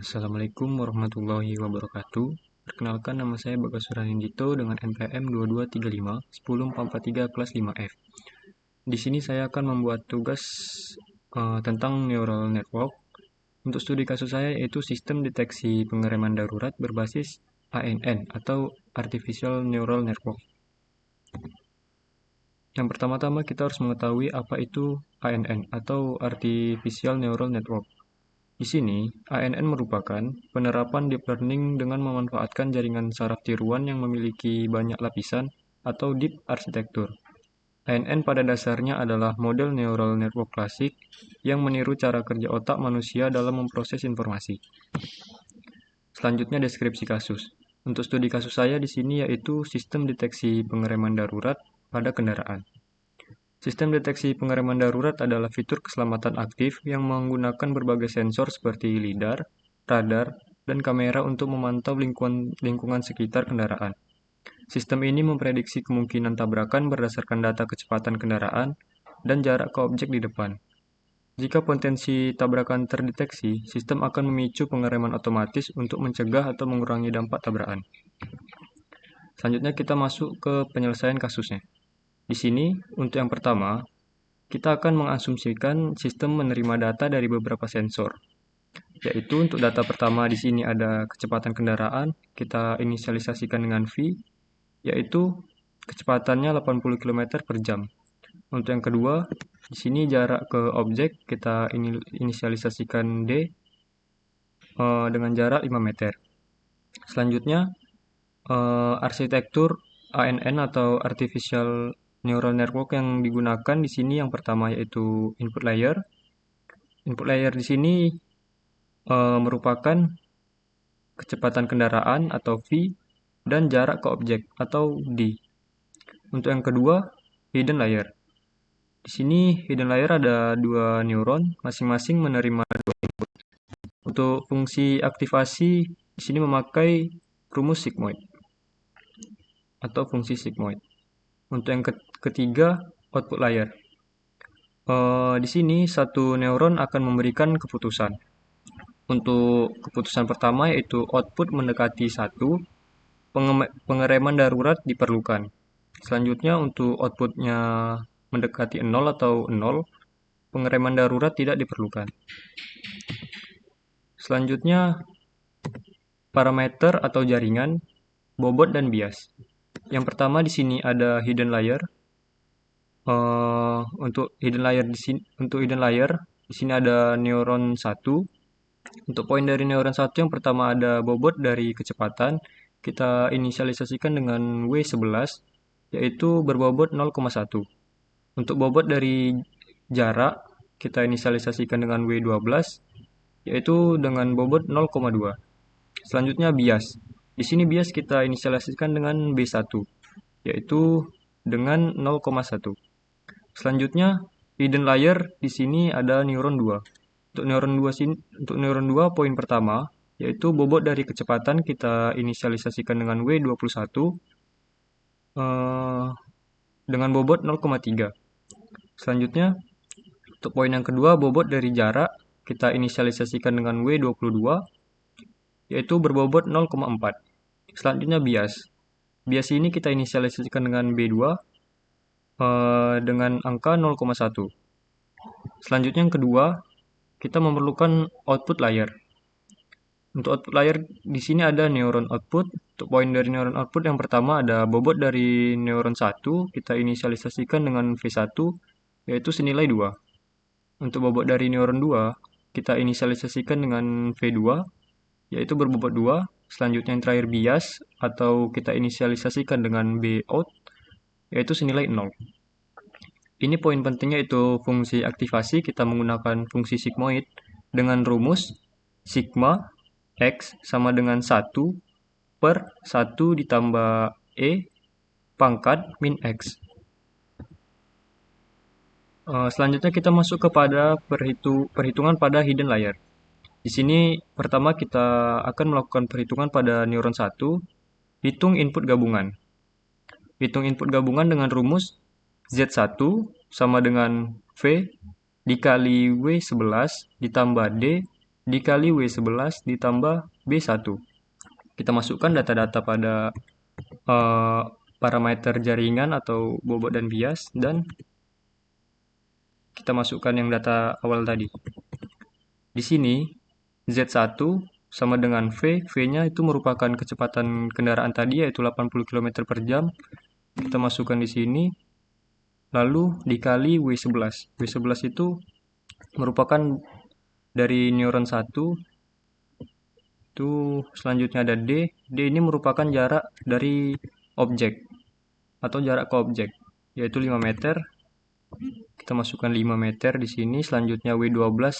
Assalamualaikum warahmatullahi wabarakatuh. Perkenalkan, nama saya Bagas Suranindito dengan NPM 2235 10443 kelas 5F. Di sini saya akan membuat tugas tentang neural network. Untuk studi kasus saya yaitu sistem deteksi pengereman darurat berbasis ANN atau Artificial Neural Network. Yang pertama-tama kita harus mengetahui apa itu ANN atau Artificial Neural Network. Di sini, ANN merupakan penerapan deep learning dengan memanfaatkan jaringan saraf tiruan yang memiliki banyak lapisan atau deep architecture. ANN pada dasarnya adalah model neural network klasik yang meniru cara kerja otak manusia dalam memproses informasi. Selanjutnya deskripsi kasus. Untuk studi kasus saya di sini yaitu sistem deteksi pengereman darurat pada kendaraan. Sistem deteksi pengereman darurat adalah fitur keselamatan aktif yang menggunakan berbagai sensor seperti lidar, radar, dan kamera untuk memantau lingkungan sekitar kendaraan. Sistem ini memprediksi kemungkinan tabrakan berdasarkan data kecepatan kendaraan dan jarak ke objek di depan. Jika potensi tabrakan terdeteksi, sistem akan memicu pengereman otomatis untuk mencegah atau mengurangi dampak tabrakan. Selanjutnya kita masuk ke penyelesaian kasusnya. Di sini, untuk yang pertama, kita akan mengasumsikan sistem menerima data dari beberapa sensor. Yaitu untuk data pertama di sini ada kecepatan kendaraan, kita inisialisasikan dengan V, yaitu kecepatannya 80 km per jam. Untuk yang kedua, di sini jarak ke objek kita inisialisasikan D dengan jarak 5 meter. Selanjutnya, arsitektur ANN atau Artificial Neural Network yang digunakan di sini yang pertama yaitu input layer. Input layer di sini merupakan kecepatan kendaraan atau V dan jarak ke objek atau D. Untuk yang kedua, hidden layer. Di sini hidden layer ada dua neuron, masing-masing menerima dua input. Untuk fungsi aktivasi di sini memakai rumus sigmoid atau fungsi sigmoid. Untuk yang ketiga, output layer. Di sini satu neuron akan memberikan keputusan. Untuk keputusan pertama yaitu output mendekati 1, pengereman darurat diperlukan. Selanjutnya untuk outputnya mendekati 0 atau 0, pengereman darurat tidak diperlukan. Selanjutnya parameter atau jaringan, bobot dan bias. Yang pertama di sini ada hidden layer. Untuk hidden layer di sini ada neuron 1. Untuk poin dari neuron 1 yang pertama ada bobot dari kecepatan, kita inisialisasikan dengan W11 yaitu berbobot 0,1. Untuk bobot dari jarak kita inisialisasikan dengan W12 yaitu dengan bobot 0,2. Selanjutnya bias. Di sini bias kita inisialisasikan dengan B1 yaitu dengan 0,1. Selanjutnya hidden layer di sini ada neuron 2. Untuk neuron 2 poin pertama yaitu bobot dari kecepatan kita inisialisasikan dengan W21 dengan bobot 0,3. Selanjutnya untuk poin yang kedua bobot dari jarak kita inisialisasikan dengan W22 yaitu berbobot 0,4. Selanjutnya bias. Bias ini kita inisialisasikan dengan B2 dengan angka 0,1. Selanjutnya yang kedua, kita memerlukan output layer. Untuk output layer di sini ada neuron output. Untuk poin dari neuron output yang pertama ada bobot dari neuron 1, kita inisialisasikan dengan V1 yaitu senilai 2. Untuk bobot dari neuron 2, kita inisialisasikan dengan V2 yaitu berbobot 2. Selanjutnya yang terakhir bias atau kita inisialisasikan dengan B out yaitu senilai 0. Ini poin pentingnya itu fungsi aktivasi kita menggunakan fungsi sigmoid dengan rumus sigma X sama dengan 1 per 1 ditambah E pangkat min X. Selanjutnya kita masuk kepada perhitungan pada hidden layer. Di sini pertama kita akan melakukan perhitungan pada neuron 1, hitung input gabungan. Hitung input gabungan dengan rumus Z1 sama dengan V dikali W11 ditambah D dikali W11 ditambah B1. Kita masukkan data-data pada parameter jaringan atau bobot dan bias, dan kita masukkan yang data awal tadi. Di sini Z1 sama dengan V, V-nya itu merupakan kecepatan kendaraan tadi yaitu 80 km per jam. Kita masukkan di sini, lalu dikali W11. W11 itu merupakan dari neuron 1, itu selanjutnya ada D. D ini merupakan jarak dari objek atau jarak ke objek, yaitu 5 meter. Kita masukkan 5 meter di sini. Selanjutnya W12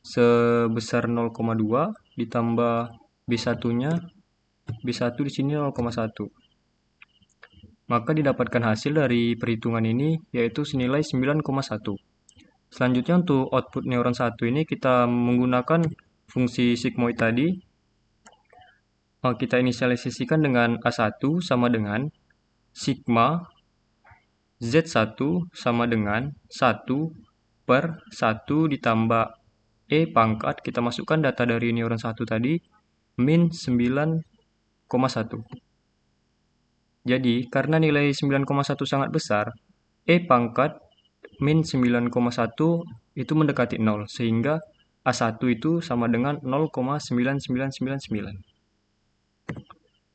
sebesar 0,2 ditambah B1-nya. B1 di sini 0,1. Maka didapatkan hasil dari perhitungan ini yaitu senilai 9,1. Selanjutnya untuk output neuron 1 ini kita menggunakan fungsi sigmoid tadi. Kita inisialisasikan dengan A1 sama dengan sigma Z1 sama dengan 1 per 1 ditambah E pangkat, kita masukkan data dari neuron 1 tadi, min 9,1. Jadi, karena nilai 9,1 sangat besar, E pangkat min 9,1 itu mendekati 0, sehingga A1 itu sama dengan 0,9999.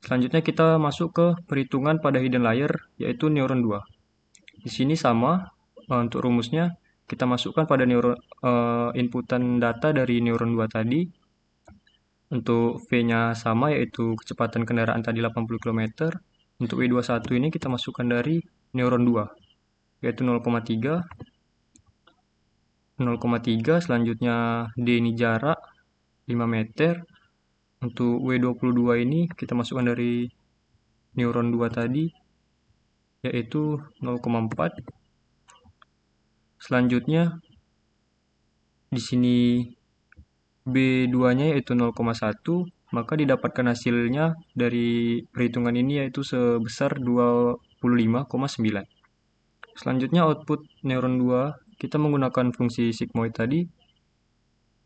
Selanjutnya kita masuk ke perhitungan pada hidden layer, yaitu neuron 2. Di sini sama, untuk rumusnya kita masukkan pada inputan data dari neuron 2 tadi. Untuk V-nya sama, yaitu kecepatan kendaraan tadi 80 km. Untuk W21 ini kita masukkan dari neuron 2, yaitu 0,3. 0,3, selanjutnya D ini jarak 5 meter. Untuk W22 ini kita masukkan dari neuron 2 tadi, yaitu 0,4. Selanjutnya di sini B2-nya yaitu 0,1, maka didapatkan hasilnya dari perhitungan ini yaitu sebesar 25,9. Selanjutnya output neuron 2, kita menggunakan fungsi sigmoid tadi.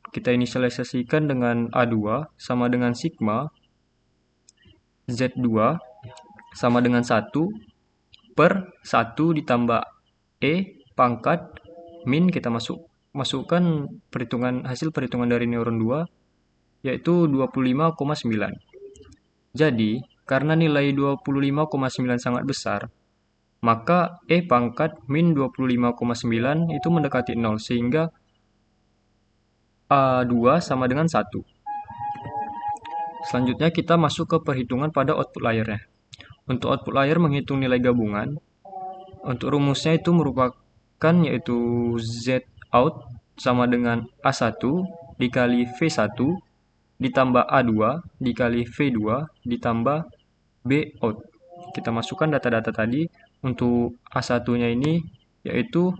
Kita inisialisasikan dengan A2 sama dengan sigma Z2 sama dengan 1 per 1 ditambah E pangkat min, kita masukkan hasil perhitungan dari neuron 2 yaitu 25,9. Jadi, karena nilai 25,9 sangat besar, maka E pangkat min 25,9 itu mendekati 0, sehingga A2 sama dengan 1. Selanjutnya kita masuk ke perhitungan pada output layernya. Untuk output layer menghitung nilai gabungan, untuk rumusnya itu merupakan yaitu Z out sama dengan A1 dikali V1 ditambah A2 dikali V2 ditambah B out. Kita masukkan data-data tadi. Untuk A1-nya ini yaitu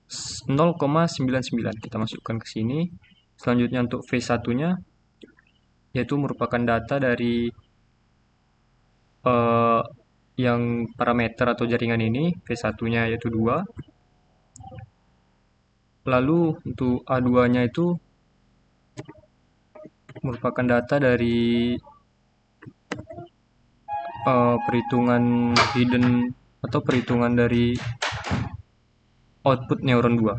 0,99, kita masukkan ke sini. Selanjutnya untuk V1-nya yaitu merupakan data dari yang parameter atau jaringan ini. V1-nya yaitu 2. Lalu untuk A2-nya itu merupakan data dari perhitungan hidden atau perhitungan dari output neuron 2.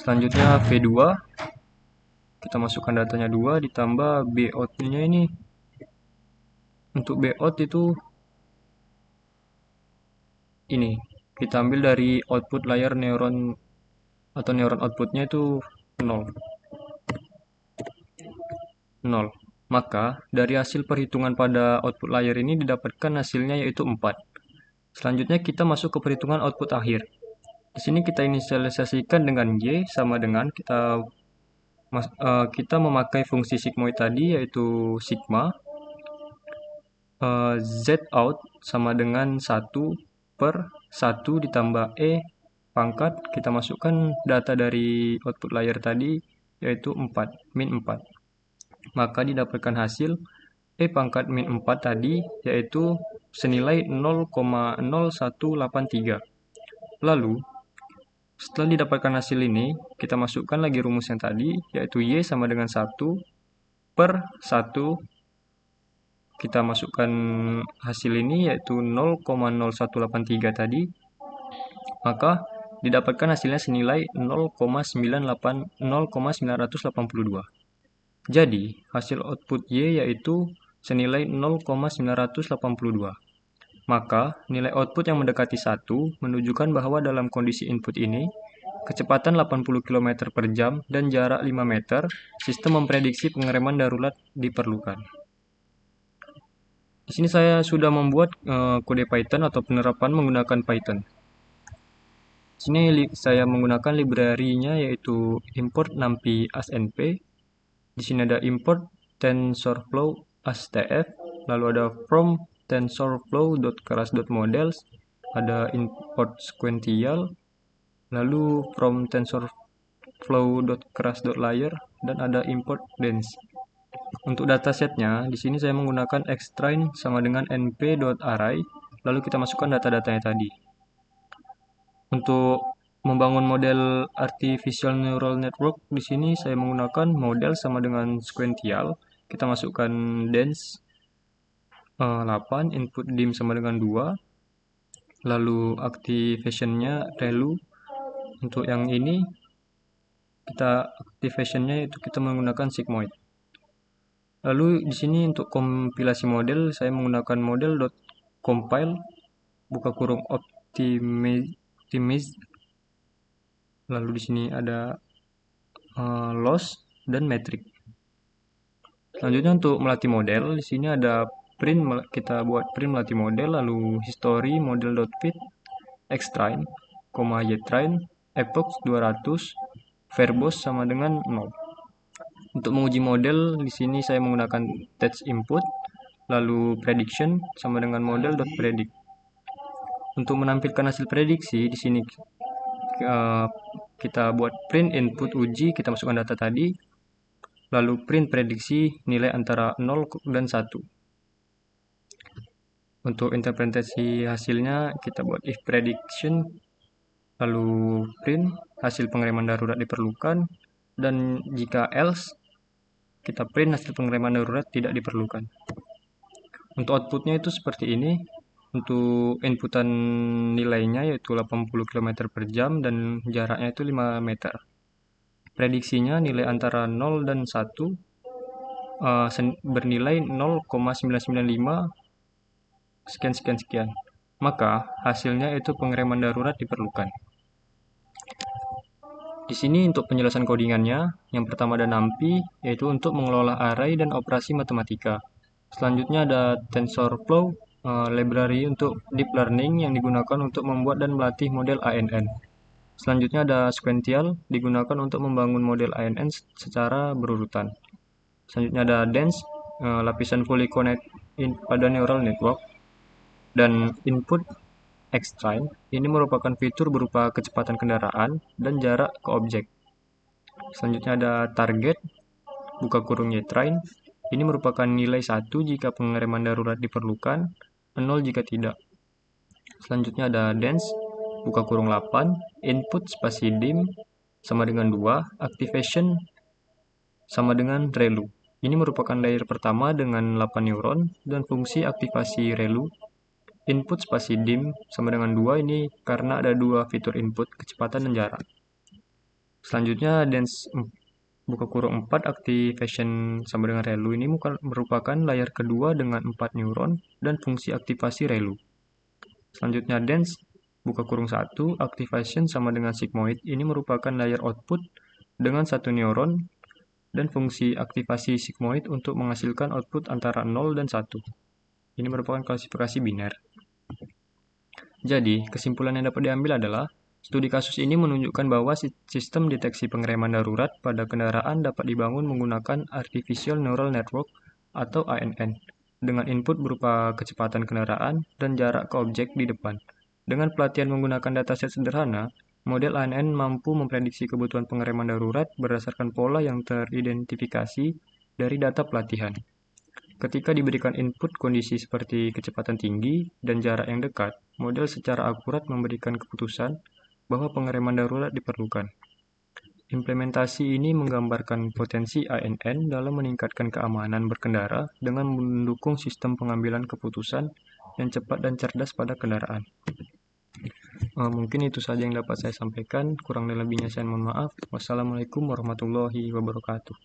Selanjutnya V2, kita masukkan datanya 2 ditambah B out-nya ini. Untuk B out itu ini kita ambil dari output layer neuron atau neuron outputnya itu 0. Maka dari hasil perhitungan pada output layer ini didapatkan hasilnya yaitu 4. Selanjutnya kita masuk ke perhitungan output akhir. Di sini kita inisialisasikan dengan Y sama dengan kita memakai fungsi sigmoid tadi yaitu sigma Z out sama dengan 1 per 1 ditambah E pangkat, kita masukkan data dari output layer tadi yaitu 4, min 4. Maka didapatkan hasil E pangkat min 4 tadi yaitu senilai 0,0183. Lalu Setelah didapatkan hasil ini, kita masukkan lagi rumus yang tadi, yaitu Y sama dengan 1 per 1. Kita masukkan hasil ini, yaitu 0,0183 tadi, maka didapatkan hasilnya senilai 0,982. Jadi, hasil output Y yaitu senilai 0,982. Maka, nilai output yang mendekati 1 menunjukkan bahwa dalam kondisi input ini, kecepatan 80 km per jam dan jarak 5 meter, sistem memprediksi pengereman darurat diperlukan. Di sini saya sudah membuat kode Python atau penerapan menggunakan Python. Di sini saya menggunakan library-nya yaitu import numpy asnp. Di sini ada import TensorFlow astf, lalu ada from tensorflow.keras.models, ada import sequential, lalu from tensorflow.keras.layer, dan ada import dense. Untuk datasetnya, di sini saya menggunakan xtrain sama dengan np.array, lalu kita masukkan data-datanya tadi. Untuk membangun model artificial neural network, di sini saya menggunakan model sama dengan sequential. Kita masukkan dense 8, input dim sama dengan 2, lalu activation-nya relu. Untuk yang ini, activation-nya itu kita menggunakan sigmoid. Lalu di sini untuk kompilasi model, saya menggunakan model.compile, buka kurung optimize. Lalu di sini ada loss dan metric. Selanjutnya untuk melatih model, di sini ada print, kita buat print melatih model, lalu history model.fit, xtrain, ytrain, epoch 200, verbose sama dengan 0. Untuk menguji model, di sini saya menggunakan text input, lalu prediction sama dengan model.predict. Untuk menampilkan hasil prediksi, di sini kita buat print input uji, kita masukkan data tadi, lalu print prediksi nilai antara 0 dan 1. Untuk interpretasi hasilnya, kita buat if prediction, lalu print hasil pengereman darurat diperlukan, dan jika else, kita print hasil pengereman darurat tidak diperlukan. Untuk outputnya itu seperti ini. Untuk inputan nilainya yaitu 80 km per jam dan jaraknya itu 5 meter. Prediksinya nilai antara 0 dan 1 bernilai 0,995 sekian. Maka hasilnya itu pengereman darurat diperlukan. Di sini untuk penjelasan codingannya, yang pertama ada numpy, yaitu untuk mengelola array dan operasi matematika. Selanjutnya ada TensorFlow, library untuk deep learning yang digunakan untuk membuat dan melatih model ANN. Selanjutnya ada sequential, digunakan untuk membangun model ANN secara berurutan. Selanjutnya ada dense, lapisan fully connect pada neural network. Dan input xtrain, ini merupakan fitur berupa kecepatan kendaraan dan jarak ke objek. Selanjutnya ada target, buka kurung ytrain, ini merupakan nilai 1 jika pengereman darurat diperlukan, 0 jika tidak. Selanjutnya ada dense, buka kurung 8, input spasi dim sama dengan 2, activation sama dengan relu. Ini merupakan layer pertama dengan 8 neuron dan fungsi aktivasi relu. Input spasi dim sama dengan 2 ini karena ada 2 fitur input, kecepatan dan jarak. Selanjutnya dense, buka kurung 4, activation sama dengan relu, ini merupakan layer kedua dengan 4 neuron dan fungsi aktivasi relu. Selanjutnya dense, buka kurung 1, activation sama dengan sigmoid, ini merupakan layer output dengan 1 neuron dan fungsi aktivasi sigmoid untuk menghasilkan output antara 0 dan 1. Ini merupakan klasifikasi biner. Jadi, kesimpulan yang dapat diambil adalah studi kasus ini menunjukkan bahwa sistem deteksi pengereman darurat pada kendaraan dapat dibangun menggunakan Artificial Neural Network atau ANN dengan input berupa kecepatan kendaraan dan jarak ke objek di depan. Dengan pelatihan menggunakan dataset sederhana, model ANN mampu memprediksi kebutuhan pengereman darurat berdasarkan pola yang teridentifikasi dari data pelatihan. Ketika diberikan input kondisi seperti kecepatan tinggi dan jarak yang dekat, model secara akurat memberikan keputusan bahwa pengereman darurat diperlukan. Implementasi ini menggambarkan potensi ANN dalam meningkatkan keamanan berkendara dengan mendukung sistem pengambilan keputusan yang cepat dan cerdas pada kendaraan. Mungkin itu saja yang dapat saya sampaikan. Kurang dan lebihnya saya mohon maaf. Wassalamualaikum warahmatullahi wabarakatuh.